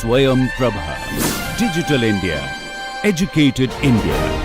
Swayam Prabha. Digital India. Educated India.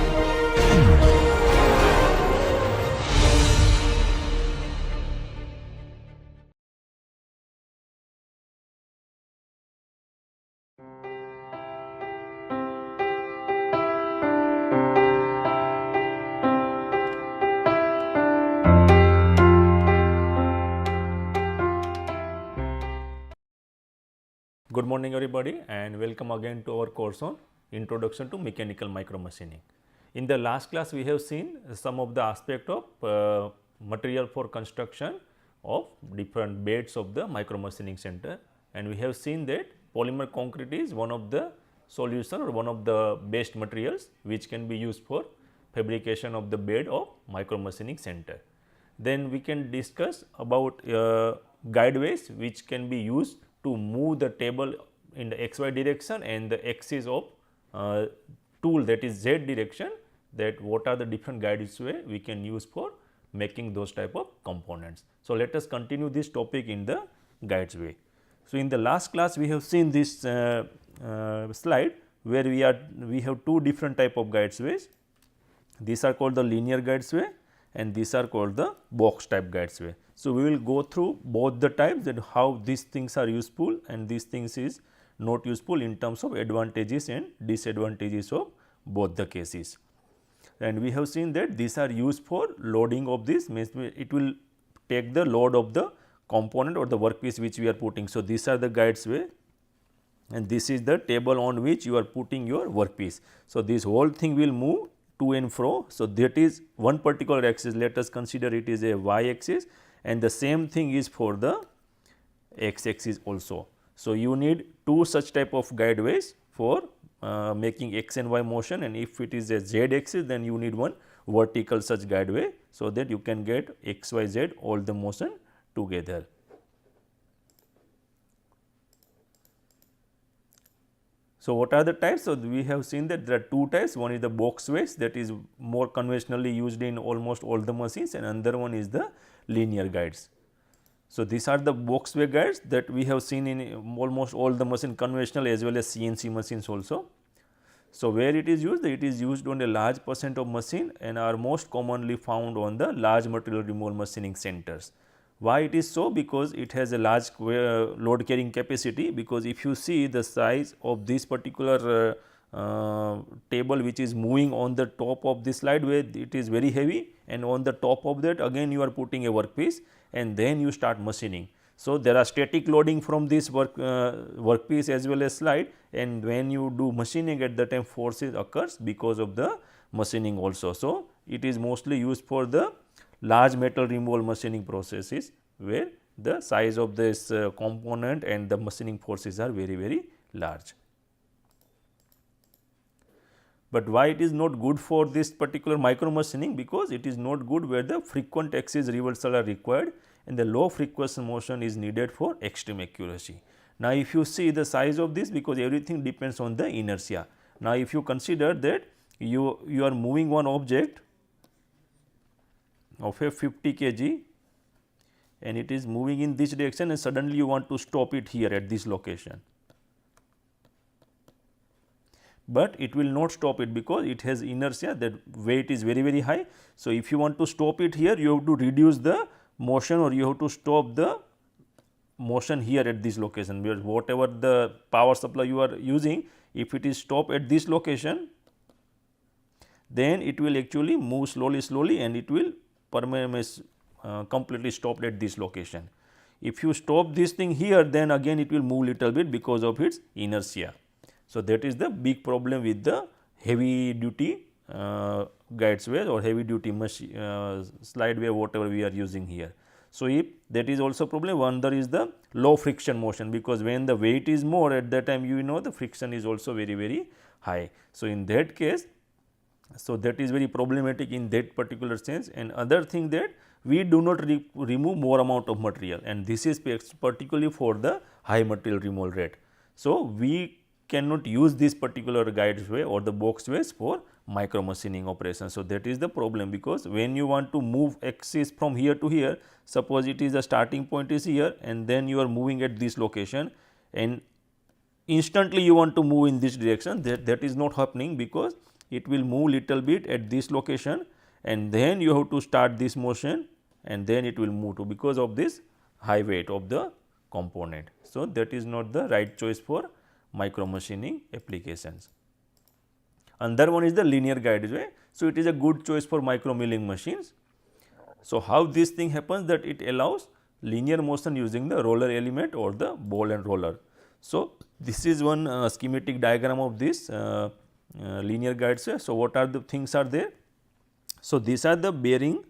Good morning everybody and welcome again to our course on Introduction to Mechanical Micromachining. In the last class we have seen some of the aspect of material for construction of different beds of the micromachining center, and we have seen that polymer concrete is one of the solution or one of the best materials which can be used for fabrication of the bed of micromachining center. Then we can discuss about guideways which can be used to move the table in the xy direction and the axis of tool, that is z direction, that what are the different guideway we can use for making those type of components. So, let us continue this topic in the guideway. So, in the last class we have seen this slide where we have two different type of guideways. These are called the linear guideway and these are called the box type guideway. So, we will go through both the types and how these things are useful and these things is not useful in terms of advantages and disadvantages of both the cases. And we have seen that these are used for loading of this, means it will take the load of the component or the workpiece which we are putting. So, these are the guideway and this is the table on which you are putting your workpiece. So, this whole thing will move to and fro. So, that is one particular axis, let us consider it is a y axis, and the same thing is for the x axis also. So, you need two such type of guideways for making x and y motion, and if it is a z axis then you need one vertical such guideway, so that you can get x, y, z all the motion together. So, what are the types? So, we have seen that there are two types, one is the box ways, that is more conventionally used in almost all the machines, and another one is the linear guides. So, these are the box way guides that we have seen in almost all the machine, conventional as well as CNC machines also. So, where it is used on a large percent of machine and are most commonly found on the large material removal machining centers. Why it is so? Because it has a large load carrying capacity, because if you see the size of this particular table which is moving on the top of this slide, where it is very heavy, and on the top of that again you are putting a workpiece and then you start machining. So, there are static loading from this workpiece as well as slide, and when you do machining at the time forces occurs because of the machining also. So, it is mostly used for the large metal removal machining processes where the size of this component and the machining forces are very large. But why it is not good for this particular micro machining? Because it is not good where the frequent axis reversal are required and the low frequency motion is needed for extreme accuracy. Now, if you see the size of this, because everything depends on the inertia. Now, if you consider that you are moving one object of a 50 kg and it is moving in this direction, and suddenly you want to stop it here at this location, but it will not stop it because it has inertia, that weight is very high. So, if you want to stop it here, you have to reduce the motion or you have to stop the motion here at this location, because whatever the power supply you are using, if it is stopped at this location, then it will actually move slowly and it will completely stopped at this location. If you stop this thing here, then again it will move little bit because of its inertia. So, that is the big problem with the heavy duty guideway or heavy duty slide way, whatever we are using here. So, if that is also problem, one there is the low friction motion, because when the weight is more, at that time you know the friction is also very high. So, in that case, so that is very problematic in that particular sense. And other thing that we do not remove more amount of material, and this is particularly for the high material removal rate. So, we cannot use this particular guideway or the boxways for micro machining operations. So, that is the problem, because when you want to move axis from here to here, suppose it is the starting point is here and then you are moving at this location, and instantly you want to move in this direction, that is not happening, because it will move little bit at this location and then you have to start this motion and then it will move to, because of this high weight of the component. So, that is not the right choice for micro machining applications. Another one is the linear guideway. So, it is a good choice for micro milling machines. So, how this thing happens, that it allows linear motion using the roller element or the ball and roller. So, this is one schematic diagram of this linear guideway. So, what are the things are there? So, these are the bearing,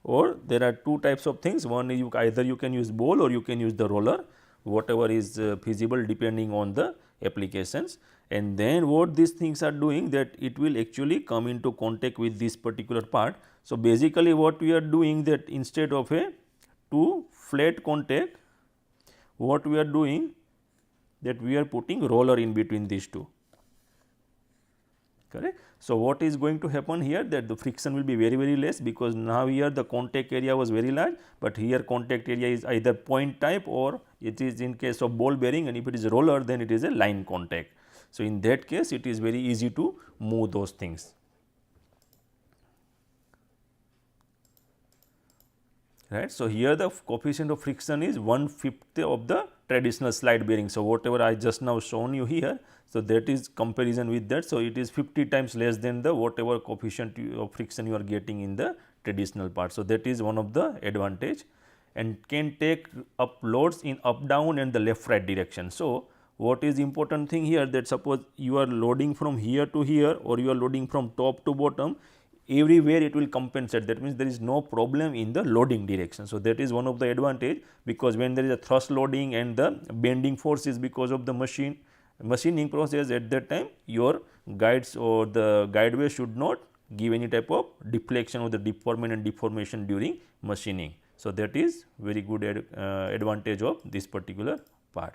or there are two types of things. One is either you can use ball or you can use the roller, whatever is feasible depending on the applications. And then what these things are doing, that it will actually come into contact with this particular part. So, basically what we are doing, that instead of a two flat contact, what we are doing, that we are putting roller in between these two, correct. So, what is going to happen here, that the friction will be very less, because now here the contact area was very large, but here contact area is either point type or it is in case of ball bearing, and if it is a roller then it is a line contact. So, in that case it is very easy to move those things, right. So, here the coefficient of friction is 1/5 of the traditional slide bearing. So, whatever I just now shown you here, so that is comparison with that. So, it is 50 times less than the whatever coefficient of friction you are getting in the traditional part. So, that is one of the advantage, and can take up loads in up down and the left right direction. So, what is important thing here, that suppose you are loading from here to here or you are loading from top to bottom, everywhere it will compensate. That means, there is no problem in the loading direction. So, that is one of the advantage, because when there is a thrust loading and the bending force is because of the machining process, at that time your guides or the guideway should not give any type of deflection or the deformation and deformation during machining. So, that is very good advantage of this particular part,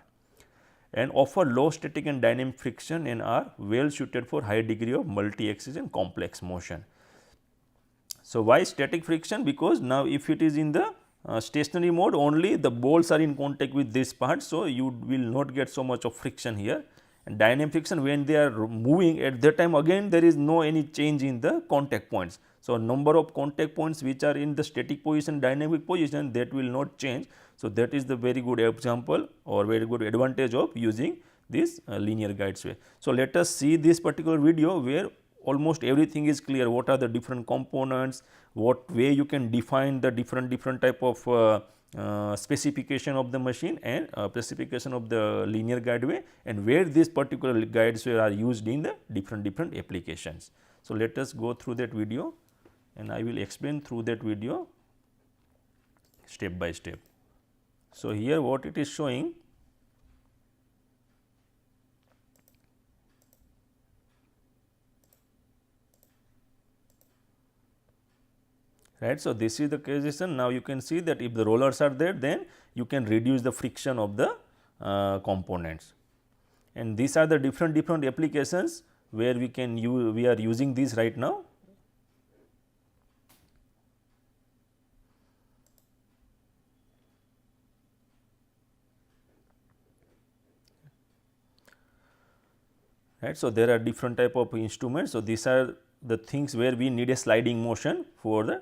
and offer low static and dynamic friction and are well suited for high degree of multi-axis and complex motion. So, why static friction? Because now if it is in the stationary mode, only the balls are in contact with this part. So, you will not get so much of friction here, and dynamic friction, when they are moving, at that time again there is no any change in the contact points. So, number of contact points which are in the static position, dynamic position, that will not change. So, that is the very good example or very good advantage of using this linear guideway. So, let us see this particular video where almost everything is clear. What are the different components, what way you can define the different type of specification of the machine and specification of the linear guideway, and where this particular guideway are used in the different applications. So, let us go through that video and I will explain through that video step by step. So, here what it is showing, right. So, this is the position. Now, you can see that if the rollers are there, then you can reduce the friction of the components, and these are the different applications where we can use, we are using these right now. Right. So, there are different type of instruments. So, these are the things where we need a sliding motion for the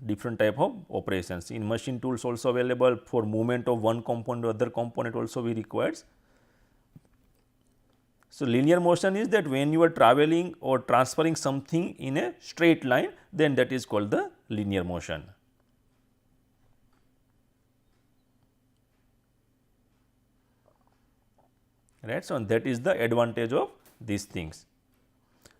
different type of operations. In machine tools also available for movement of one component to other component also we requires. So, linear motion is that when you are traveling or transferring something in a straight line, then that is called the linear motion. Right. So, that is the advantage of these things.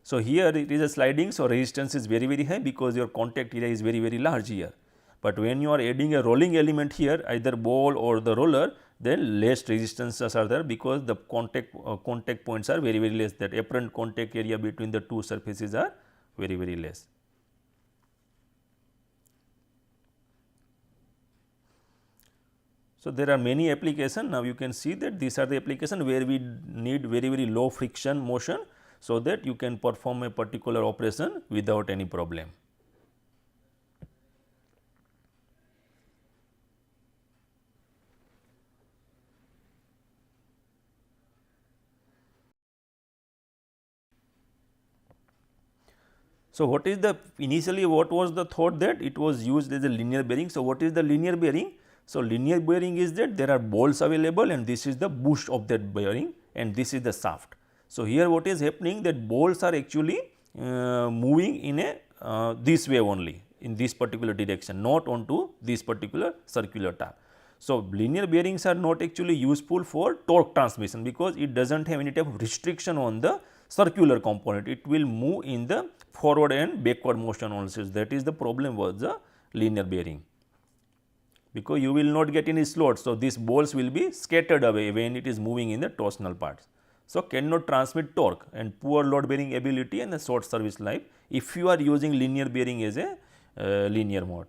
So, here it is a sliding, so resistance is very high because your contact area is very large here. But when you are adding a rolling element here, either ball or the roller, then less resistances are there because the contact points are very less, that apparent contact area between the two surfaces are very less. So, there are many applications. Now, you can see that these are the applications where we need very low friction motion, so that you can perform a particular operation without any problem. So, what is the initially what was the thought that it was used as a linear bearing. So, what is the linear bearing? So, linear bearing is that there are balls available and this is the bush of that bearing and this is the shaft. So, here what is happening that balls are actually moving in a this way only in this particular direction, not onto this particular circular tap. So, linear bearings are not actually useful for torque transmission because it does not have any type of restriction on the circular component. It will move in the forward and backward motion also. That is the problem with the linear bearing, because you will not get any slot. So, these balls will be scattered away when it is moving in the torsional parts. So, cannot transmit torque and poor load bearing ability and the short service life if you are using linear bearing as a linear mode.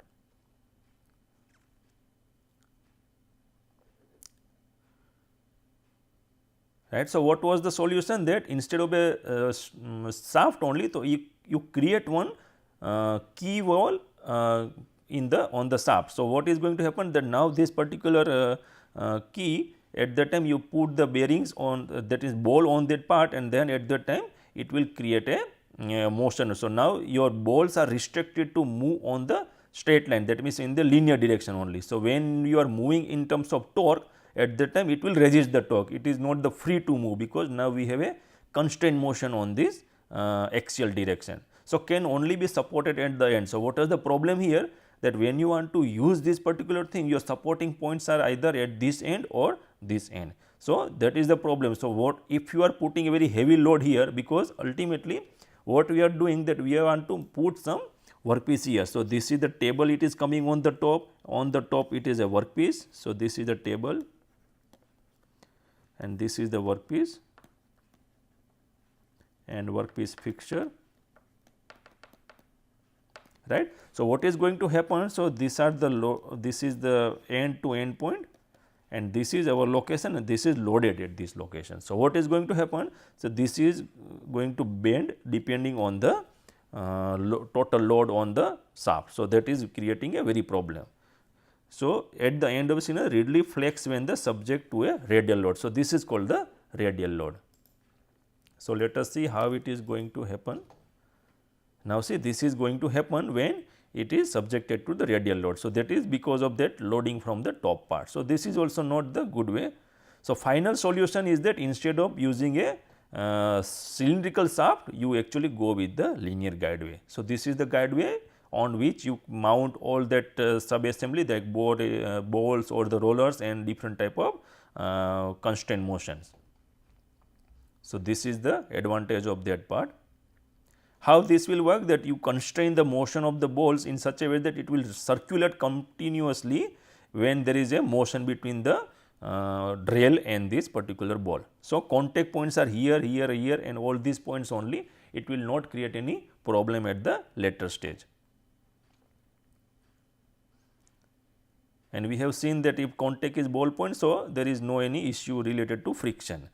Right. So, what was the solution? That instead of a shaft only, so you create one key wall in the on the shaft. So, what is going to happen that now this particular key at that time you put the bearings on that is ball on that part and then at that time it will create a motion. So, now your balls are restricted to move on the straight line, that means in the linear direction only. So, when you are moving in terms of torque, at that time it will resist the torque, it is not the free to move because now we have a constrained motion on this axial direction. So, can only be supported at the end. So, what is the problem here? That when you want to use this particular thing, your supporting points are either at this end or this end. So, that is the problem. So, what if you are putting a very heavy load here, because ultimately what we are doing that we want to put some workpiece here. So, this is the table, it is coming on the top it is a workpiece. So, this is the table and this is the workpiece and workpiece fixture, right. So, what is going to happen? So, these are the this is the end to end point and this is our location and this is loaded at this location. So, what is going to happen? So, this is going to bend depending on the total load on the shaft. So, that is creating a very problem. So, at the end of the scenario readily flex when the subject to a radial load. So, this is called the radial load. So, let us see how it is going to happen. Now, see this is going to happen when it is subjected to the radial load. So, that is because of that loading from the top part. So, this is also not the good way. So, final solution is that instead of using a cylindrical shaft, you actually go with the linear guideway. So, this is the guideway on which you mount all that sub assembly like balls or the rollers and different type of constraint motions. So, this is the advantage of that part. How this will work? That you constrain the motion of the balls in such a way that it will circulate continuously when there is a motion between the rail and this particular ball. So, contact points are here, here, here and all these points only, it will not create any problem at the later stage. And we have seen that if contact is ball point, so there is no any issue related to friction,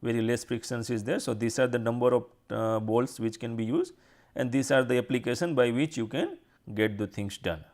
very less frictions is there. So, these are the number of balls which can be used and these are the application by which you can get the things done.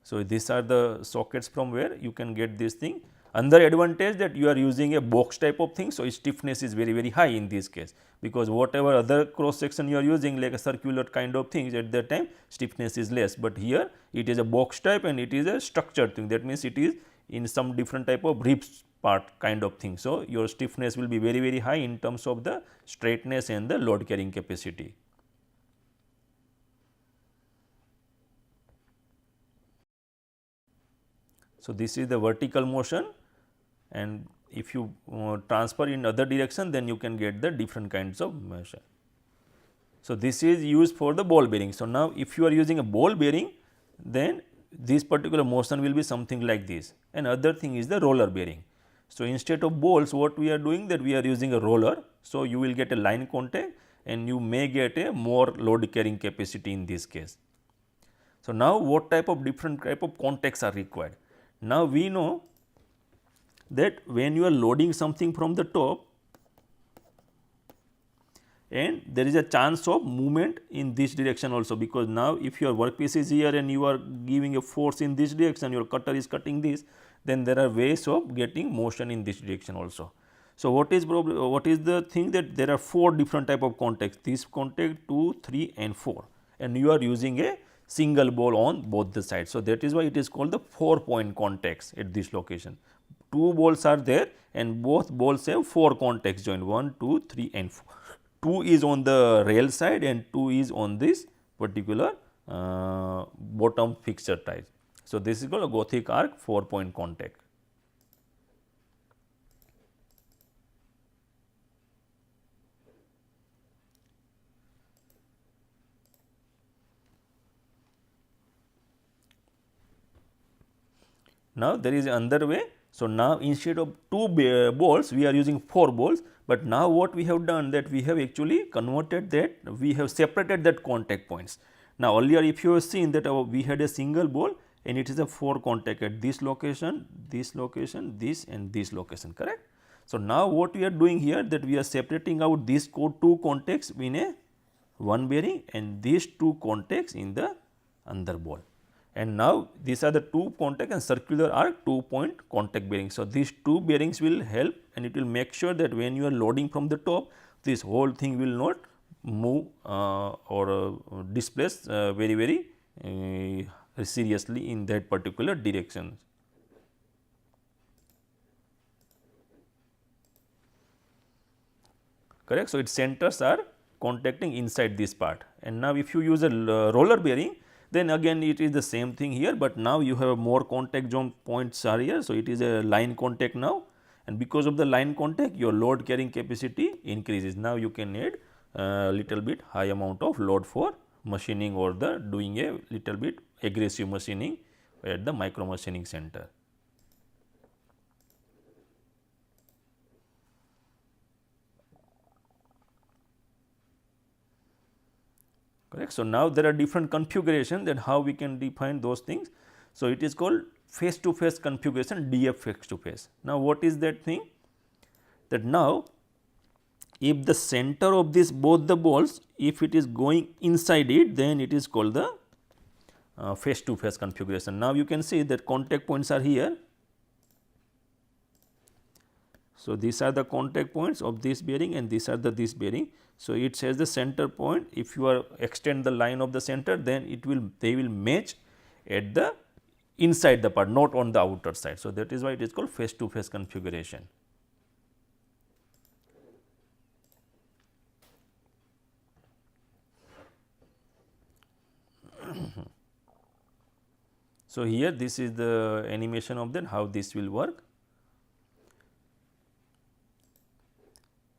So, these are the sockets from where you can get this thing. Another advantage that you are using a box type of thing. So, its stiffness is very, very high in this case, because whatever other cross section you are using like a circular kind of things, at that time stiffness is less, but here it is a box type and it is a structured thing, that means it is in some different type of ribs part kind of thing. So, your stiffness will be very, very high in terms of the straightness and the load carrying capacity. So, this is the vertical motion, and if you transfer in other direction, then you can get the different kinds of motion. So, this is used for the ball bearing. So, now if you are using a ball bearing, then this particular motion will be something like this, and other thing is the roller bearing. So, instead of balls, what we are doing that we are using a roller. So, you will get a line contact and you may get a more load carrying capacity in this case. So, now what type of different type of contacts are required? Now, we know that when you are loading something from the top and there is a chance of movement in this direction also, because now if your workpiece is here and you are giving a force in this direction, your cutter is cutting this, then there are ways of getting motion in this direction also. So, what is the thing that there are 4 different type of contacts, this contact 2, 3 and 4, and you are using a single ball on both the sides. So, that is why it is called the 4 point contacts at this location. 2 balls are there and both balls have 4 contacts joined, 1, 2, 3 and 4. 2 is on the rail side and 2 is on this particular bottom fixture type. So, this is called a Gothic arc 4 point contact. Now, there is another way. So, now instead of 2 balls we are using 4 balls, but now what we have done that we have actually converted that, we have separated that contact points. Now, earlier if you have seen that we had a single ball and it is a 4 contact at this location, this and this location, correct. So, now what we are doing here that we are separating out these 2 contacts in a one bearing and these 2 contacts in the another ball. And now, these are the 2 contact and circular arc 2 point contact bearings. So, these 2 bearings will help and it will make sure that when you are loading from the top, this whole thing will not move or displace very seriously in that particular direction. Correct. So, its centers are contacting inside this part, and now if you use a roller bearing, then again it is the same thing here, but now you have more contact zone points are here. So, it is a line contact now, and because of the line contact your load carrying capacity increases. Now, you can add little bit high amount of load for machining or the doing a little bit aggressive machining at the micro machining center. Correct. So, now there are different configurations that how we can define those things. So, it is called face to face configuration, DF face to face. Now, what is that thing? That now, if the center of this both the balls, if it is going inside it, then it is called the face to face configuration. Now, you can see that contact points are here. So, these are the contact points of this bearing and these are the this bearing. So, it says the center point, if you are extend the line of the center, then it will they will match at the inside the part, not on the outer side. So, that is why it is called face to face configuration. So, here this is the animation of that how this will work.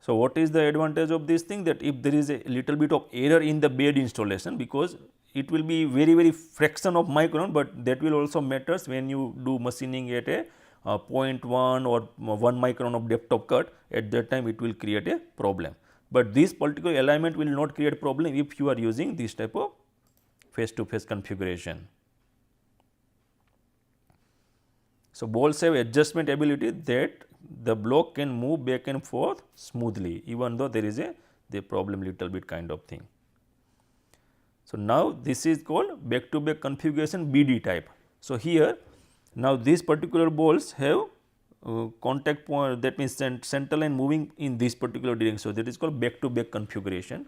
So, what is the advantage of this thing, that if there is a little bit of error in the bed installation, because it will be very fraction of micron, but that will also matters when you do machining at a 0.1 or 1 micron of depth of cut, at that time it will create a problem. But this particular alignment will not create problem if you are using this type of face to face configuration. So, balls have adjustment ability that the block can move back and forth smoothly, even though there is the problem little bit kind of thing. So, now this is called back to back configuration BD type. So, here now these particular balls have contact point, that means center line moving in this particular direction. So, that is called back to back configuration.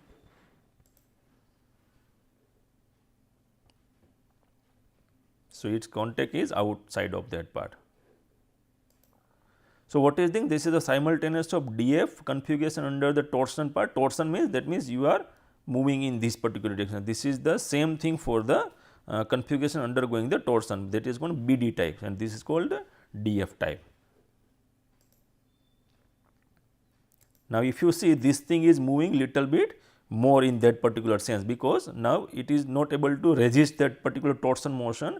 So, its contact is outside of that part. So, what is this? This is the simultaneous of DF configuration under the torsion part. Torsion means, that means you are moving in this particular direction. This is the same thing for the configuration undergoing the torsion, that is called BD type, and this is called DF type. Now, if you see this thing is moving little bit more in that particular sense, because now it is not able to resist that particular torsion motion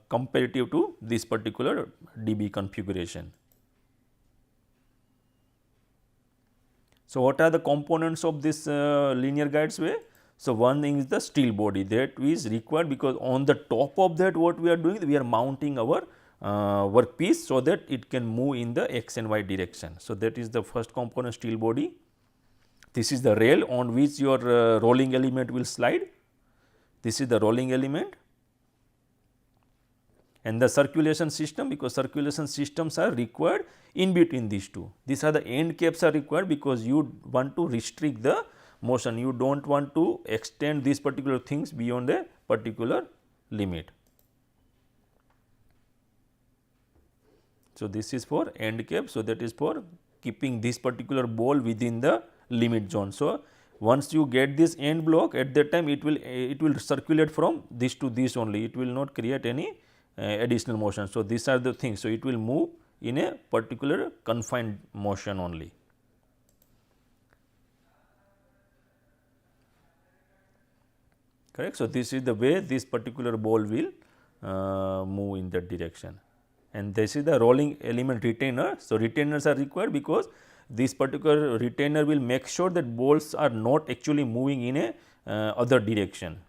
comparative to this particular DB configuration. So, what are the components of this linear guides way? So, one thing is the steel body, that is required, because on the top of that what we are doing, we are mounting our workpiece, so that it can move in the x and y direction. So, that is the first component, steel body. This is the rail on which your rolling element will slide. This is the rolling element, and the circulation system, because circulation systems are required in between these two. These are the end caps are required because you want to restrict the motion, you do not want to extend these particular things beyond a particular limit. So, this is for end cap. So, that is for keeping this particular ball within the limit zone. So, once you get this end block, at that time it will circulate from this to this only, it will not create any additional motion. So, these are the things. So, it will move in a particular confined motion only. Correct. So, this is the way this particular ball will move in that direction, and this is the rolling element retainer. So, retainers are required because this particular retainer will make sure that balls are not actually moving in a other direction.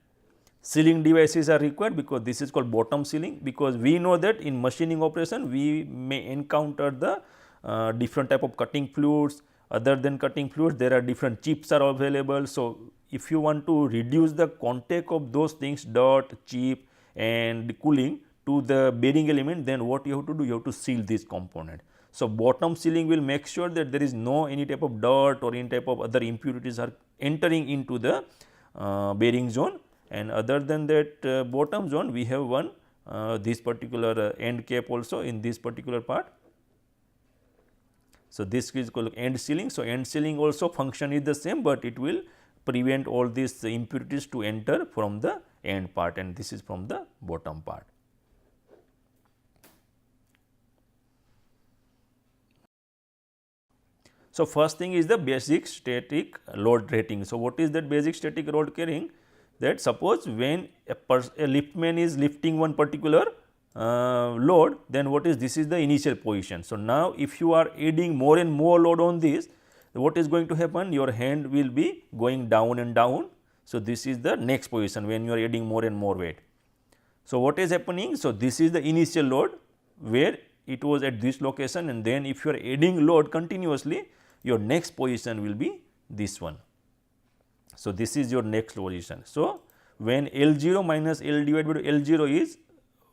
Sealing devices are required because this is called bottom sealing, because we know that in machining operation we may encounter the different type of cutting fluids. Other than cutting fluids, there are different chips are available. So, if you want to reduce the contact of those things, dirt, chip and cooling to the bearing element, then what you have to do? You have to seal this component. So, bottom sealing will make sure that there is no any type of dirt or any type of other impurities are entering into the bearing zone, and other than that bottom zone we have one this particular end cap also in this particular part. So, this is called end sealing. So, end sealing also function is the same, but it will prevent all these impurities to enter from the end part, and this is from the bottom part. So, first thing is the basic static load rating. So, what is that basic static load carrying? That suppose when a liftman is lifting one particular load, then what is this is the initial position. So, now if you are adding more and more load on this, what is going to happen? Your hand will be going down and down. So, this is the next position when you are adding more and more weight. So, what is happening? So, this is the initial load where it was at this location, and then if you are adding load continuously, your next position will be this one. So, this is your next position. So, when L0 minus L divided by L0 is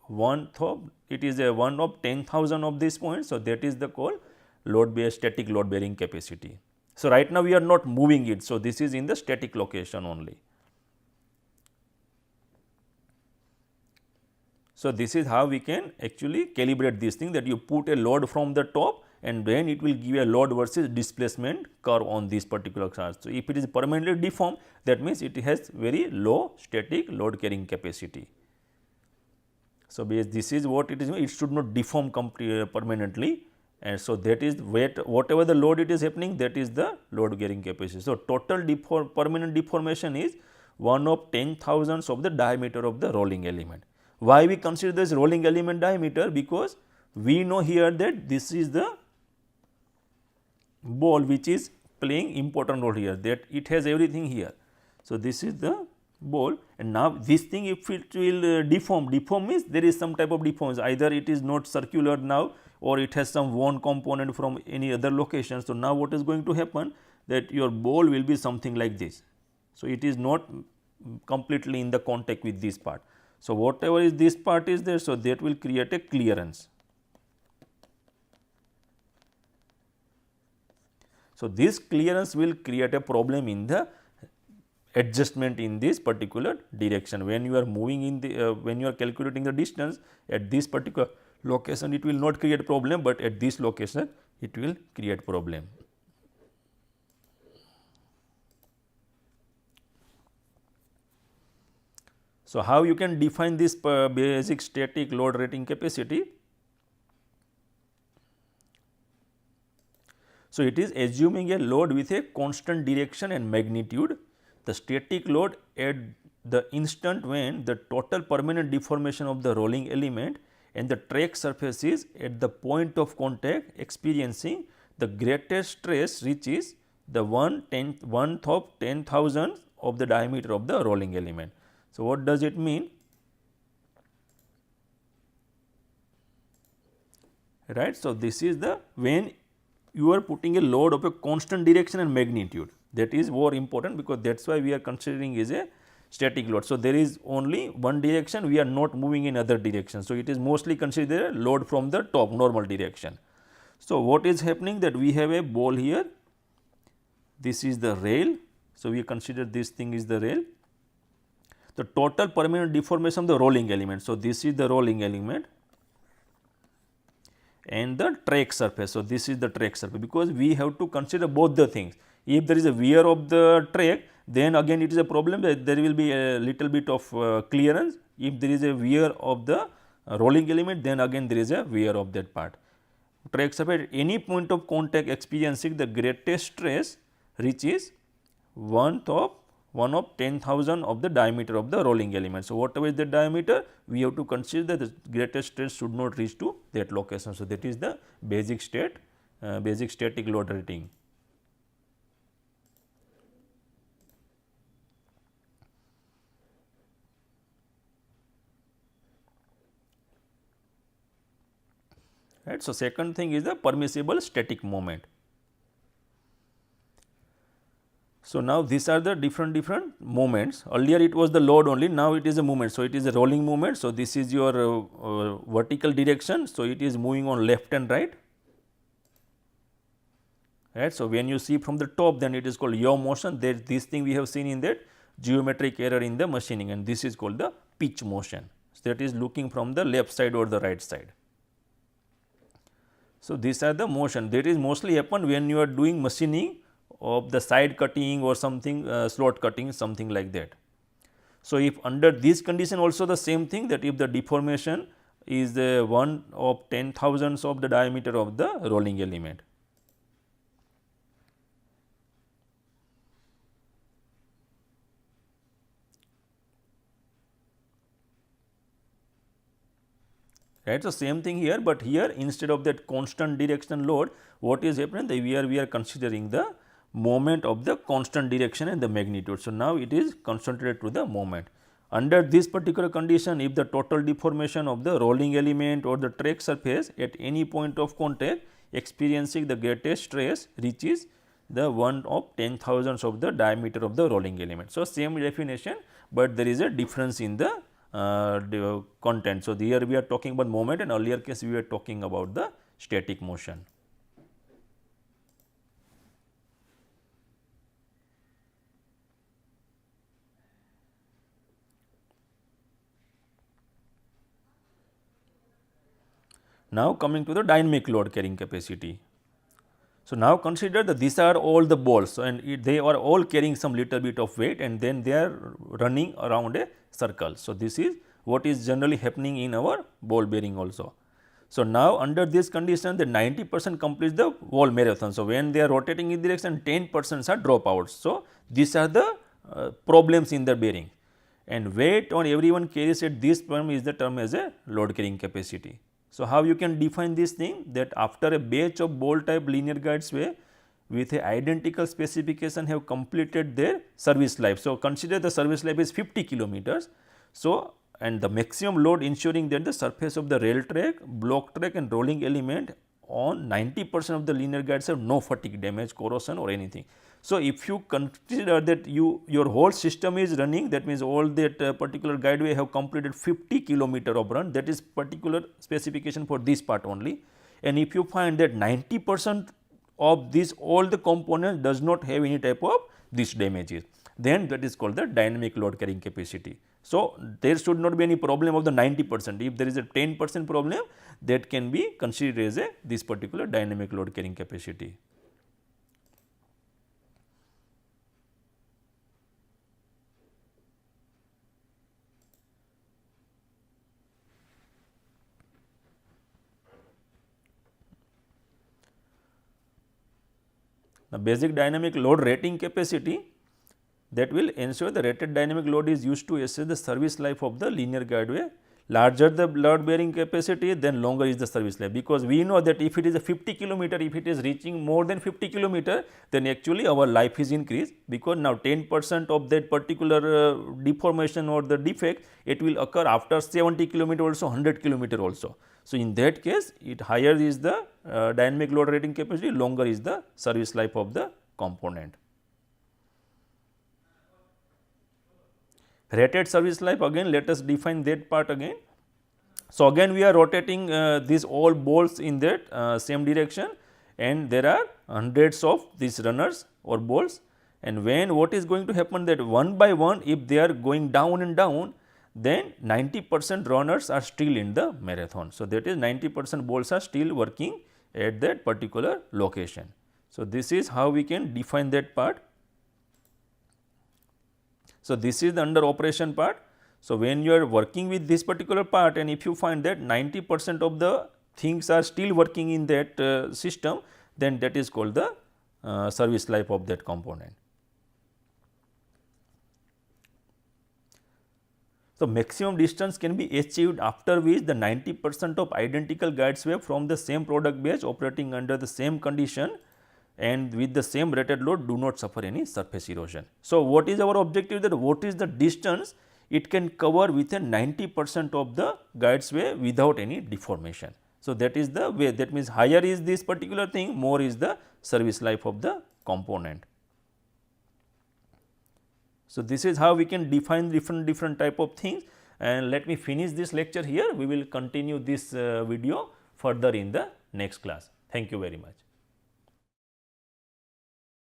1 of, it is a 1 of 10,000 of this point. So, that is the called load based static load bearing capacity. So, right now we are not moving it. So, this is in the static location only. So, this is how we can actually calibrate this thing, that you put a load from the top and then it will give a load versus displacement curve on this particular charge. So, if it is permanently deformed, that means it has very low static load carrying capacity. So, this is what it is, it should not deform permanently, and so that is whatever the load it is happening, that is the load carrying capacity. So, total permanent deformation is 1 of 10,000 of the diameter of the rolling element. Why we consider this rolling element diameter? Because we know here that this is the ball which is playing important role here, that it has everything here. So, this is the ball, and now this thing if it will deform means there is some type of deformation, either it is not circular now or it has some worn component from any other location. So, now what is going to happen, that your ball will be something like this. So, it is not completely in the contact with this part. So, whatever is this part is there, so that will create a clearance. So, this clearance will create a problem in the adjustment in this particular direction. When you are moving in the when you are calculating the distance at this particular location, it will not create problem, but at this location it will create problem. So, how you can define this basic static load rating capacity? So, it is assuming a load with a constant direction and magnitude. The static load at the instant when the total permanent deformation of the rolling element and the track surface is at the point of contact experiencing the greatest stress reaches the 1/10th of 10,000 of the diameter of the rolling element. So, what does it mean? Right. So, this is the when you are putting a load of a constant direction and magnitude, that is more important, because that is why we are considering is a static load. So, there is only one direction, we are not moving in other direction. So, it is mostly considered load from the top normal direction. So, what is happening that we have a ball here, this is the rail. So, we consider this thing is the rail, the total permanent deformation of the rolling element. So, this is the rolling element and the track surface. So, this is the track surface, because we have to consider both the things. If there is a wear of the track, then again it is a problem that there will be a little bit of clearance. If there is a wear of the rolling element, then again there is a wear of that part. Track surface at any point of contact experiencing the greatest stress reaches 1 of 10,000 of the diameter of the rolling element. So, whatever is the diameter, we have to consider that the greatest stress should not reach to that location. So, that is the basic static load rating. Right. So, second thing is the permissible static moment. So, now these are the different moments. Earlier it was the load only, now it is a movement. So, it is a rolling movement. So, this is your vertical direction. So, it is moving on left and right. Right. So, when you see from the top, then it is called yaw motion. There, this thing we have seen in that geometric error in the machining, and this is called the pitch motion. So, that is looking from the left side or the right side. So, these are the motion that is mostly happen when you are doing machining of the side cutting or something, slot cutting, something like that. So, if under this condition also the same thing, that if the deformation is 1 of 10,000 of the diameter of the rolling element. Right. So, same thing here, but here instead of that constant direction load, what is happening, that we are considering the moment of the constant direction and the magnitude. So, now it is concentrated to the moment. Under this particular condition, if the total deformation of the rolling element or the track surface at any point of contact experiencing the greatest stress reaches the 1 of 10,000 of the diameter of the rolling element. So, same definition, but there is a difference in the content. So, here we are talking about moment, and earlier case we were talking about the static motion. Now, coming to the dynamic load carrying capacity. So, now consider that these are all the balls, and they are all carrying some little bit of weight, and then they are running around a circle. So, this is what is generally happening in our ball bearing also. So, now under this condition, the 90% completes the whole marathon. So, when they are rotating in direction, 10% are dropouts. So, these are the problems in the bearing, and weight on everyone carries at this point is the term as a load carrying capacity. So, how you can define this thing, that after a batch of ball type linear guide sway with a identical specification have completed their service life. So, consider the service life is 50 kilometers. So, and the maximum load ensuring that the surface of the rail track, block track and rolling element on 90% of the linear guides have no fatigue damage, corrosion or anything. So, if you consider that your whole system is running, that means all that particular guideway have completed 50 kilometer of run, that is particular specification for this part only. And if you find that 90% of this all the components does not have any type of this damages, then that is called the dynamic load carrying capacity. So, there should not be any problem of the 90%. If there is a 10% problem, that can be considered as this particular dynamic load carrying capacity. The basic dynamic load rating capacity, that will ensure the rated dynamic load is used to assess the service life of the linear guideway. Larger the load bearing capacity, then longer is the service life, because we know that if it is a 50 kilometer, if it is reaching more than 50 kilometer, then actually our life is increased, because now 10% of that particular deformation or the defect, it will occur after 70 kilometer also, 100 kilometer also. So, in that case, it higher is the dynamic load rating capacity, longer is the service life of the component. Rated service life, again let us define that part again. So, again we are rotating these all balls in that same direction, and there are hundreds of these runners or balls, and when what is going to happen, that one by one if they are going down and down, then 90% runners are still in the marathon. So, that is 90% balls are still working at that particular location. So, this is how we can define that part. So, this is the under operation part. So, when you are working with this particular part, and if you find that 90% of the things are still working in that system, then that is called the service life of that component. So, maximum distance can be achieved after which the 90% of identical guides wave from the same product batch operating under the same condition and with the same rated load do not suffer any surface erosion. So, what is our objective, that what is the distance it can cover within 90% of the guides way without any deformation. So, that is the way, that means higher is this particular thing, more is the service life of the component. So, this is how we can define different type of things, and let me finish this lecture here. We will continue this video further in the next class. Thank you very much.